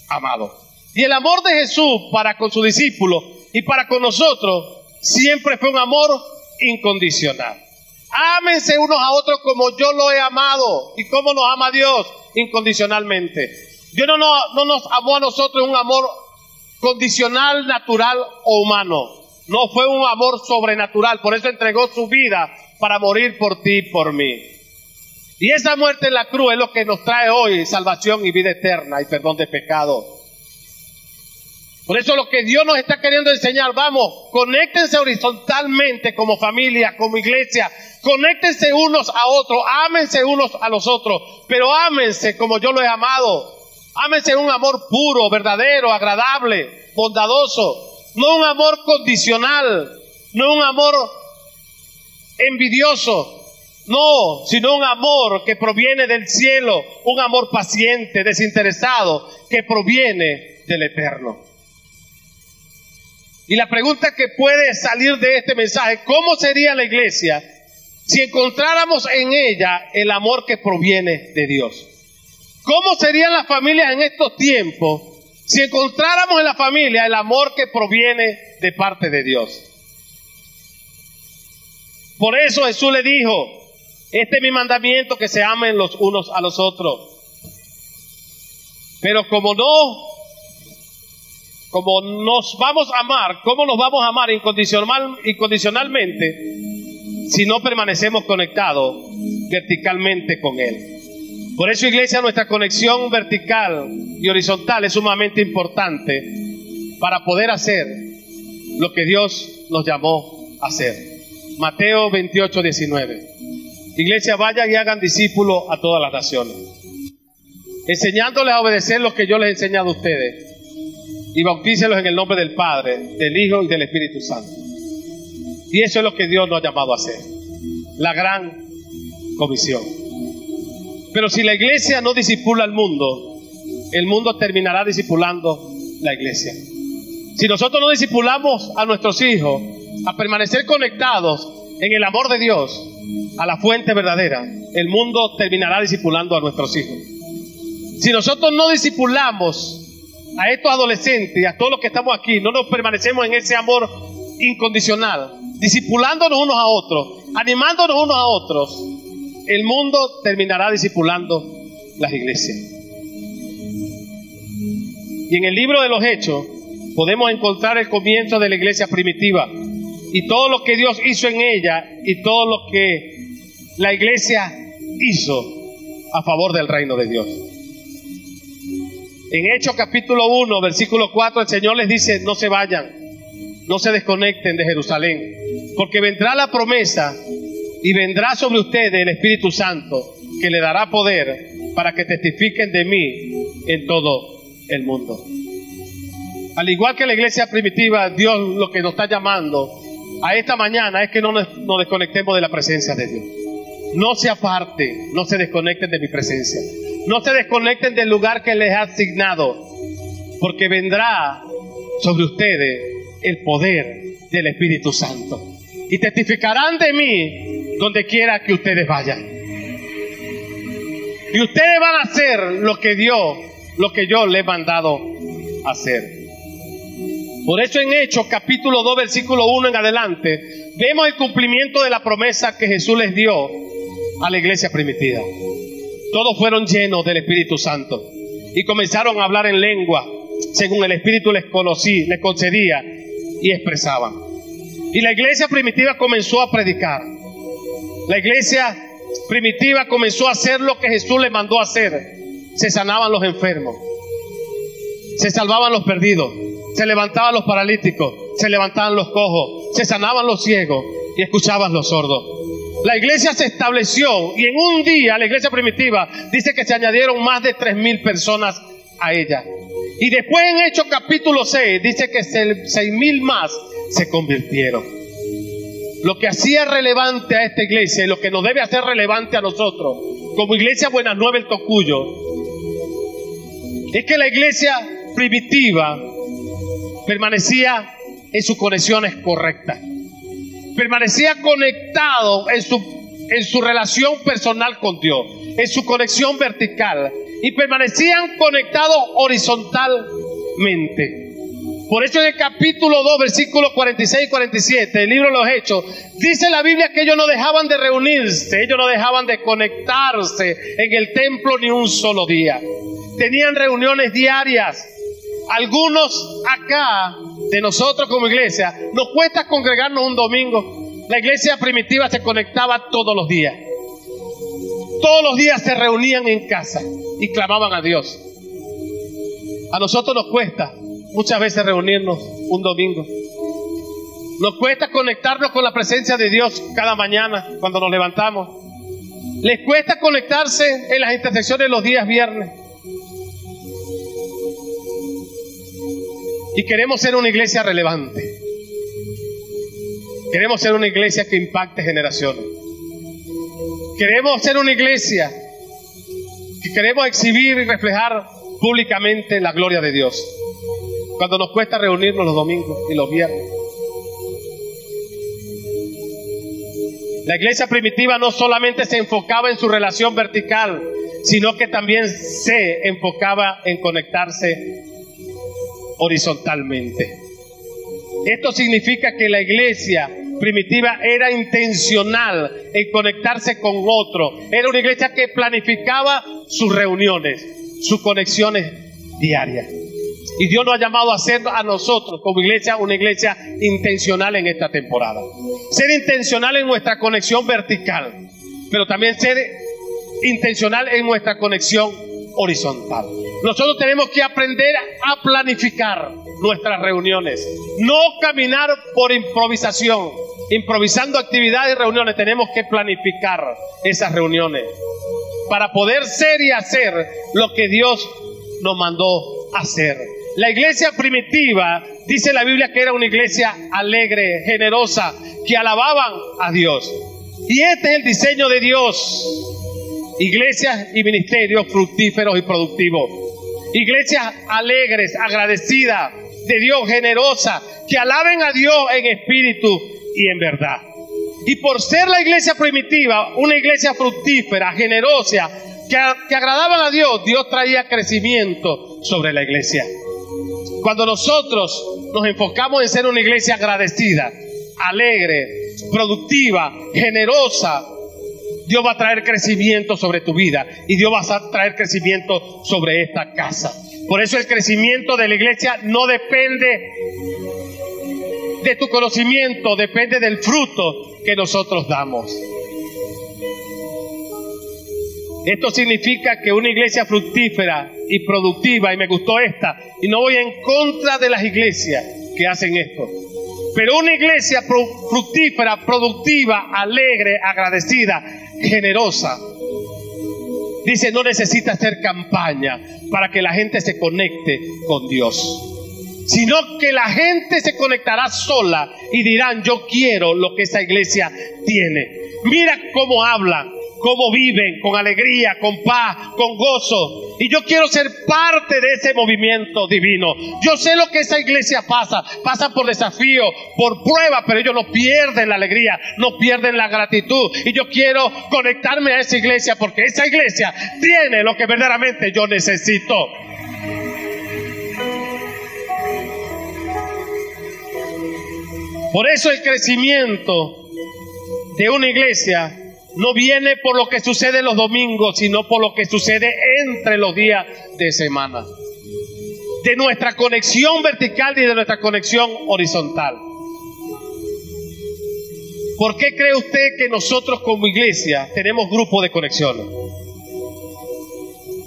amado. Y el amor de Jesús para con sus discípulos y para con nosotros siempre fue un amor incondicional. Ámense unos a otros como yo lo he amado. ¿Y cómo nos ama Dios? Incondicionalmente. Dios no nos amó a nosotros un amor condicional, natural o humano. No, fue un amor sobrenatural. Por eso entregó su vida para morir por ti y por mí. Y esa muerte en la cruz es lo que nos trae hoy salvación y vida eterna y perdón de pecado. Por eso lo que Dios nos está queriendo enseñar, vamos, conéctense horizontalmente como familia, como iglesia. Conéctense unos a otros, ámense unos a los otros, pero ámense como yo lo he amado. Ámense un amor puro, verdadero, agradable, bondadoso. No un amor condicional, no un amor envidioso, no, sino un amor que proviene del cielo, un amor paciente, desinteresado, que proviene del Eterno. Y la pregunta que puede salir de este mensaje: ¿cómo sería la iglesia si encontráramos en ella el amor que proviene de Dios? ¿Cómo serían las familias en estos tiempos si encontráramos en la familia el amor que proviene de parte de Dios? Por eso Jesús le dijo: este es mi mandamiento, que se amen los unos a los otros. Pero como nos vamos a amar, ¿cómo nos vamos a amar incondicionalmente si no permanecemos conectados verticalmente con Él? Por eso, iglesia, nuestra conexión vertical y horizontal es sumamente importante para poder hacer lo que Dios nos llamó a hacer. Mateo 28, 19. Iglesia, vayan y hagan discípulos a todas las naciones, enseñándoles a obedecer lo que yo les he enseñado a ustedes, y bautícelos en el nombre del Padre, del Hijo y del Espíritu Santo. Y eso es lo que Dios nos ha llamado a hacer, la gran comisión. Pero si la iglesia no discipula al mundo, el mundo terminará discipulando la iglesia. Si nosotros no discipulamos a nuestros hijos a permanecer conectados en el amor de Dios, a la fuente verdadera, el mundo terminará discipulando a nuestros hijos. Si nosotros no discipulamos a estos adolescentes y a todos los que estamos aquí, no nos permanecemos en ese amor incondicional, discipulándonos unos a otros, animándonos unos a otros, el mundo terminará discipulando las iglesias. Y en el libro de los Hechos podemos encontrar el comienzo de la iglesia primitiva y todo lo que Dios hizo en ella y todo lo que la iglesia hizo a favor del reino de Dios. En Hechos capítulo 1, versículo 4, el Señor les dice: no se vayan, no se desconecten de Jerusalén, porque vendrá la promesa y vendrá sobre ustedes el Espíritu Santo, que le dará poder para que testifiquen de mí en todo el mundo. Al igual que la iglesia primitiva, Dios lo que nos está llamando a esta mañana es que no nos desconectemos de la presencia de Dios. No se aparten, no se desconecten de mi presencia. No se desconecten del lugar que les ha asignado, porque vendrá sobre ustedes el poder del Espíritu Santo. Y testificarán de mí donde quiera que ustedes vayan. Y ustedes van a hacer lo que yo les he mandado hacer. Por eso en Hechos capítulo 2 versículo 1 en adelante vemos el cumplimiento de la promesa que Jesús les dio a la iglesia primitiva. Todos fueron llenos del Espíritu Santo y comenzaron a hablar en lengua según el Espíritu les concedía, y expresaban. Y la iglesia primitiva comenzó a predicar. La iglesia primitiva comenzó a hacer lo que Jesús les mandó a hacer. Se sanaban los enfermos, se salvaban los perdidos, se levantaban los paralíticos, se levantaban los cojos, se sanaban los ciegos y escuchaban los sordos. La iglesia se estableció y en un día la iglesia primitiva dice que se añadieron más de 3,000 personas a ella. Y después en Hechos capítulo 6 dice que 6,000 más se convirtieron. lo que hacía relevante a esta iglesia y lo que nos debe hacer relevante a nosotros, como iglesia Buenas Nuevas El Tocuyo, es que la iglesia primitiva permanecía en sus conexiones correctas. Permanecía conectado en su relación personal con Dios, en su conexión vertical, y permanecían conectados horizontalmente. Por eso en el capítulo 2, versículos 46 y 47 del libro de los Hechos, dice la Biblia que ellos no dejaban de reunirse, ellos no dejaban de conectarse en el templo ni un solo día. Tenían reuniones diarias. Algunos acá, de nosotros como iglesia, nos cuesta congregarnos un domingo. La iglesia primitiva se conectaba todos los días. Todos los días se reunían en casa y clamaban a Dios. A nosotros nos cuesta muchas veces reunirnos un domingo. Nos cuesta conectarnos con la presencia de Dios cada mañana cuando nos levantamos. Les cuesta conectarse en las intersecciones los días viernes. Y queremos ser una iglesia relevante. Queremos ser una iglesia que impacte generaciones. Queremos ser una iglesia que queremos exhibir y reflejar públicamente la gloria de Dios. Cuando nos cuesta reunirnos los domingos y los viernes. La iglesia primitiva no solamente se enfocaba en su relación vertical, sino que también se enfocaba en conectarse horizontalmente. Esto significa que la iglesia primitiva era intencional en conectarse con otro. Era una iglesia que planificaba sus reuniones, sus conexiones diarias. Y Dios nos ha llamado a ser a nosotros como iglesia una iglesia intencional en esta temporada. Ser intencional en nuestra conexión vertical, pero también ser intencional en nuestra conexión horizontal. Nosotros tenemos que aprender a planificar nuestras reuniones, no caminar por improvisación, improvisando actividades y reuniones. Tenemos que planificar esas reuniones para poder ser y hacer lo que Dios nos mandó hacer. La iglesia primitiva, dice la Biblia, que era una iglesia alegre, generosa, que alababan a Dios. Y este es el diseño de Dios. Iglesias y ministerios fructíferos y productivos. Iglesias alegres, agradecidas de Dios, generosas, que alaben a Dios en espíritu y en verdad. Y por ser la iglesia primitiva, una iglesia fructífera, generosa, que agradaban a Dios, Dios traía crecimiento sobre la iglesia. Cuando nosotros nos enfocamos en ser una iglesia agradecida, alegre, productiva, generosa, Dios va a traer crecimiento sobre tu vida y Dios va a traer crecimiento sobre esta casa. Por eso el crecimiento de la iglesia no depende de tu conocimiento, depende del fruto que nosotros damos. Esto significa que una iglesia fructífera y productiva, y me gustó esta, y no voy en contra de las iglesias que hacen esto, pero una iglesia fructífera, productiva, alegre, agradecida, generosa, dice, no necesita hacer campaña para que la gente se conecte con Dios, sino que la gente se conectará sola y dirán, yo quiero lo que esa iglesia tiene. Mira cómo hablan, cómo viven, con alegría, con paz, con gozo. Y yo quiero ser parte de ese movimiento divino. Yo sé lo que esa iglesia pasa. Pasan por desafíos, por pruebas, pero ellos no pierden la alegría, no pierden la gratitud. Y yo quiero conectarme a esa iglesia porque esa iglesia tiene lo que verdaderamente yo necesito. Por eso el crecimiento de una iglesia no viene por lo que sucede los domingos, sino por lo que sucede entre los días de semana. De nuestra conexión vertical y de nuestra conexión horizontal. ¿Por qué cree usted que nosotros como iglesia tenemos grupos de conexiones?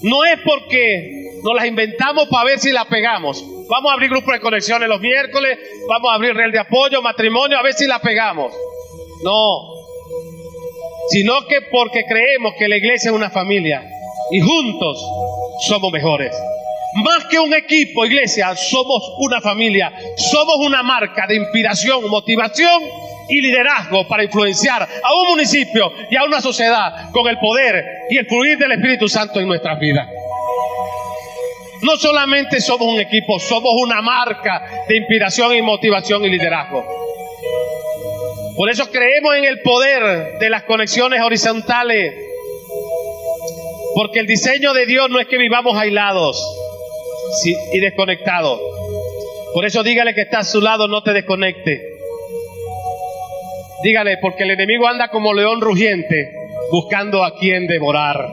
No es porque nos las inventamos para ver si las pegamos. Vamos a abrir grupos de conexiones los miércoles, vamos a abrir red de apoyo, matrimonio, a ver si las pegamos. No. Sino que porque creemos que la iglesia es una familia y juntos somos mejores. Más que un equipo, iglesia, somos una familia, somos una marca de inspiración, motivación y liderazgo para influenciar a un municipio y a una sociedad con el poder y el fluir del Espíritu Santo en nuestras vidas. No solamente somos un equipo, somos una marca de inspiración y motivación y liderazgo. Por eso creemos en el poder de las conexiones horizontales, porque el diseño de Dios no es que vivamos aislados y desconectados. Por eso dígale que está a su lado, no te desconecte. Dígale, porque el enemigo anda como león rugiente buscando a quien devorar.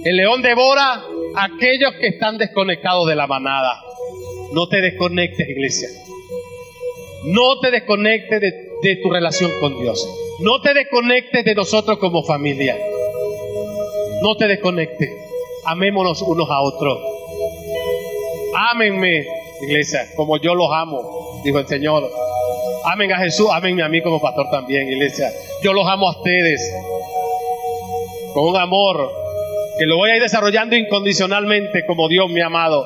El león devora a aquellos que están desconectados de la manada. No te desconectes, iglesia. No te desconectes de tu relación con Dios. No te desconectes de nosotros como familia. No te desconectes. Amémonos unos a otros. Ámenme, iglesia, como yo los amo, dijo el Señor. Amen a Jesús, ámenme a mí como pastor también, iglesia. Yo los amo a ustedes con un amor que lo voy a ir desarrollando incondicionalmente como Dios me ha amado.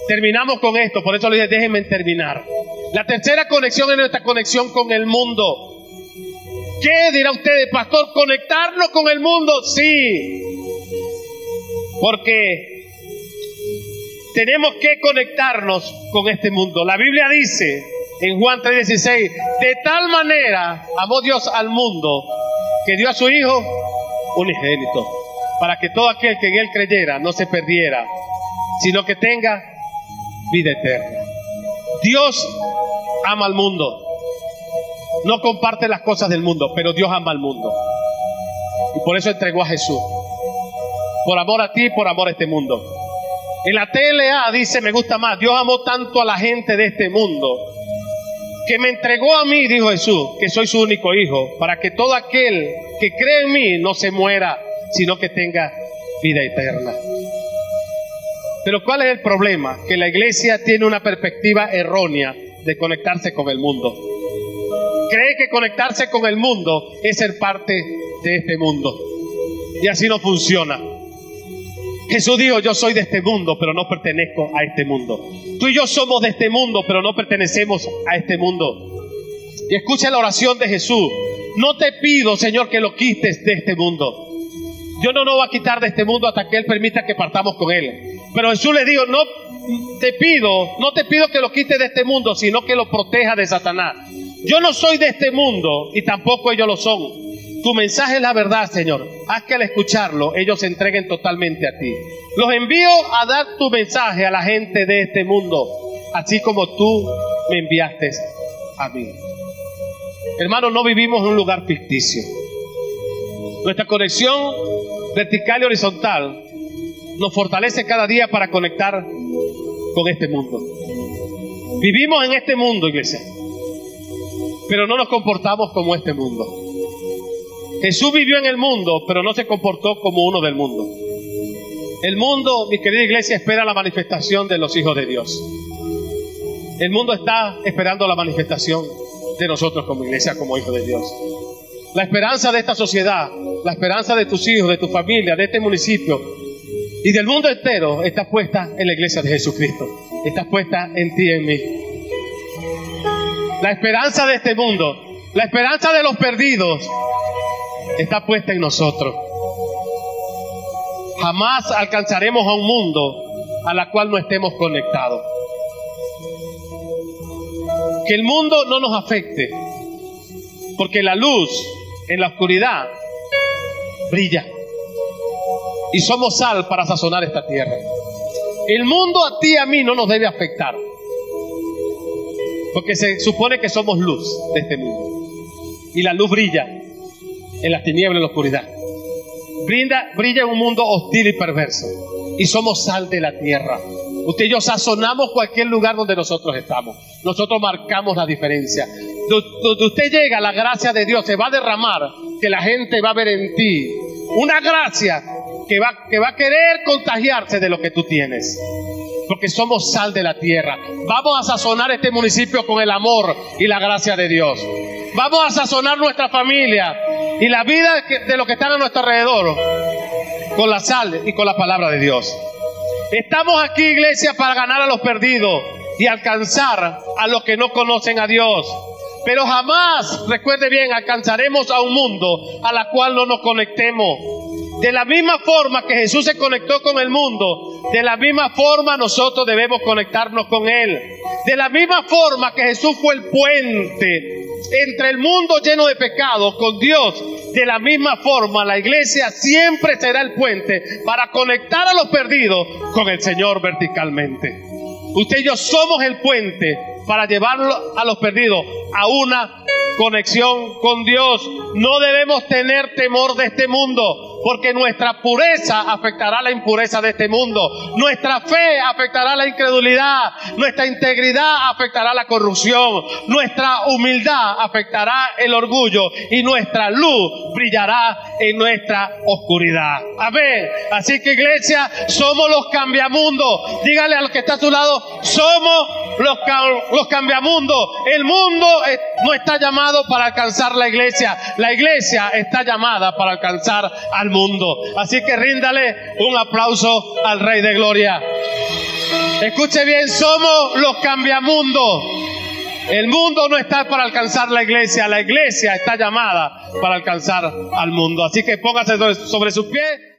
Terminamos con esto, por eso les dije, déjenme terminar. La tercera conexión es nuestra conexión con el mundo. ¿Qué dirá usted, pastor? ¿Conectarnos con el mundo? Sí. Porque tenemos que conectarnos con este mundo. La Biblia dice en Juan 3:16, de tal manera amó Dios al mundo que dio a su Hijo unigénito, para que todo aquel que en Él creyera no se perdiera, sino que tenga vida eterna. Dios ama al mundo. No comparte las cosas del mundo, pero Dios ama al mundo. Y por eso entregó a Jesús. Por amor a ti y por amor a este mundo. En la TLA dice, me gusta más, Dios amó tanto a la gente de este mundo que me entregó a mí, dijo Jesús, que soy su único hijo, para que todo aquel que cree en mí no se muera, sino que tenga vida eterna. Pero ¿cuál es el problema? Que la iglesia tiene una perspectiva errónea de conectarse con el mundo. Cree que conectarse con el mundo es ser parte de este mundo. Y así no funciona. Jesús dijo, yo soy de este mundo, pero no pertenezco a este mundo. Tú y yo somos de este mundo, pero no pertenecemos a este mundo. Y escucha la oración de Jesús. No te pido, Señor, que lo quites de este mundo. Dios no nos va a quitar de este mundo hasta que Él permita que partamos con Él. Pero Jesús le dijo, no te pido que lo quites de este mundo, sino que lo proteja de Satanás. Yo no soy de este mundo y tampoco ellos lo son. Tu mensaje es la verdad, Señor. Haz que al escucharlo ellos se entreguen totalmente a ti. Los envío a dar tu mensaje a la gente de este mundo, así como tú me enviaste a mí. Hermanos, no vivimos en un lugar ficticio. Nuestra conexión vertical y horizontal nos fortalece cada día para conectar con este mundo. Vivimos en este mundo, iglesia, pero no nos comportamos como este mundo. Jesús vivió en el mundo, pero no se comportó como uno del mundo. El mundo, mi querida iglesia, espera la manifestación de los hijos de Dios. El mundo está esperando la manifestación de nosotros como iglesia, como hijos de Dios. La esperanza de esta sociedad, la esperanza de tus hijos, de tu familia, de este municipio y del mundo entero está puesta en la iglesia de Jesucristo. Está puesta en ti y en mí. La esperanza de este mundo, la esperanza de los perdidos está puesta en nosotros. Jamás alcanzaremos a un mundo a la cual no estemos conectados. Que el mundo no nos afecte, porque la luz en la oscuridad brilla y somos sal para sazonar esta tierra. El mundo a ti y a mí no nos debe afectar, porque se supone que somos luz de este mundo y la luz brilla en las tinieblas, en la oscuridad. Brilla en un mundo hostil y perverso y somos sal de la tierra. Usted y yo sazonamos cualquier lugar donde nosotros estamos. Nosotros marcamos la diferencia. Donde usted llega, la gracia de Dios se va a derramar, que la gente va a ver en ti una gracia que va a querer contagiarse de lo que tú tienes, porque somos sal de la tierra. Vamos a sazonar este municipio con el amor y la gracia de Dios. Vamos a sazonar nuestra familia y la vida de los que están a nuestro alrededor con la sal y con la palabra de Dios. Estamos aquí, iglesia, para ganar a los perdidos y alcanzar a los que no conocen a Dios. Pero jamás, recuerde bien, alcanzaremos a un mundo a la cual no nos conectemos. De la misma forma que Jesús se conectó con el mundo, de la misma forma nosotros debemos conectarnos con Él. De la misma forma que Jesús fue el puente entre el mundo lleno de pecados con Dios, de la misma forma la iglesia siempre será el puente para conectar a los perdidos con el Señor verticalmente. Usted y yo somos el puente para llevarlo a los perdidos a una conexión con Dios. No debemos tener temor de este mundo, porque nuestra pureza afectará la impureza de este mundo. Nuestra fe afectará la incredulidad. Nuestra integridad afectará la corrupción. Nuestra humildad afectará el orgullo. Y nuestra luz brillará en nuestra oscuridad. Amén. Así que, iglesia, somos los cambiamundos. Dígale al que está a su lado, somos los cambiamundos. El mundo no está llamado para alcanzar la iglesia. La iglesia está llamada para alcanzar al mundo. Así que ríndale un aplauso al Rey de Gloria. Escuche bien, somos los cambiamundos. El mundo no está para alcanzar la iglesia está llamada para alcanzar al mundo. Así que póngase sobre sus pies.